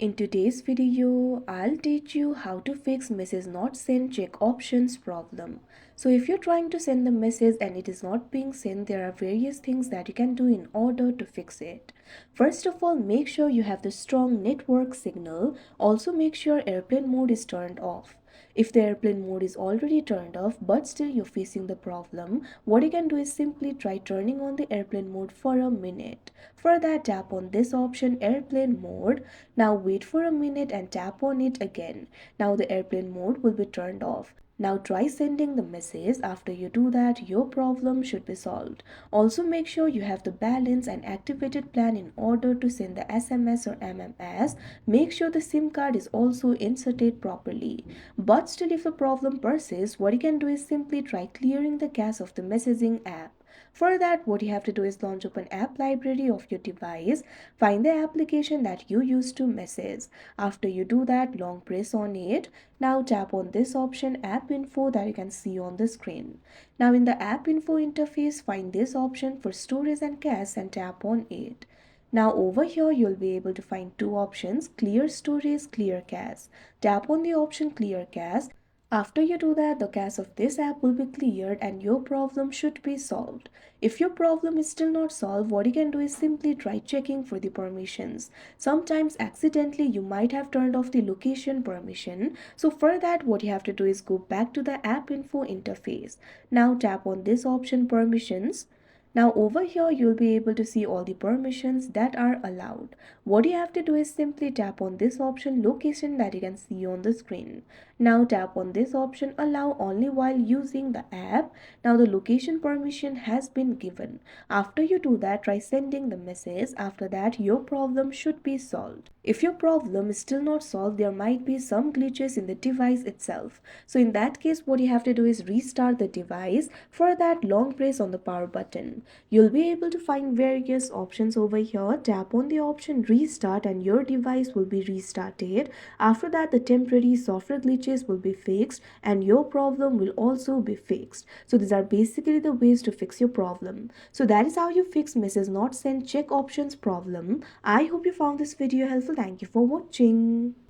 In today's video, I'll teach you how to fix message not sent check options problem. So if you're trying to send the message and it is not being sent, there are various things that you can do in order to fix it. First of all, make sure you have the strong network signal. Also make sure airplane mode is turned off. If the airplane mode is already turned off but still you're facing the problem, what you can do is simply try turning on the airplane mode for a minute. For that, tap on this option airplane mode. Now wait for a minute and tap on it again. Now the airplane mode will be turned off. Now try sending the message. After you do that, your problem should be solved. Also make sure you have the balance and activated plan in order to send the SMS or MMS. Make sure the SIM card is also inserted properly. But still if the problem persists, what you can do is simply try clearing the cache of the messaging app. For that, what you have to do is launch open app library of your device, find the application that you use to message. After you do that, long press on it. Now tap on this option app info that you can see on the screen. Now in the app info interface, find this option for storage and cache and tap on it. Now over here you'll be able to find two options, clear storage, clear cache. Tap on the option clear cache. After you do that, the cache of this app will be cleared and your problem should be solved. If your problem is still not solved, what you can do is simply try checking for the permissions. Sometimes accidentally you might have turned off the location permission. So for that, what you have to do is go back to the app info interface. Now tap on this option permissions. Now over here you'll be able to see all the permissions that are allowed. What you have to do is simply tap on this option location that you can see on the screen. Now tap on this option allow only while using the app. Now the location permission has been given. After you do that, try sending the message. After that, your problem should be solved. If your problem is still not solved, there might be some glitches in the device itself. So in that case, what you have to do is restart the device. For that, long press on the power button. You'll be able to find various options over here. Tap on the option restart and your device will be restarted. After that, the temporary software glitches will be fixed and your problem will also be fixed. So these are basically the ways to fix your problem. So that is how you fix message not sent check options problem. I hope you found this video helpful. Thank you for watching.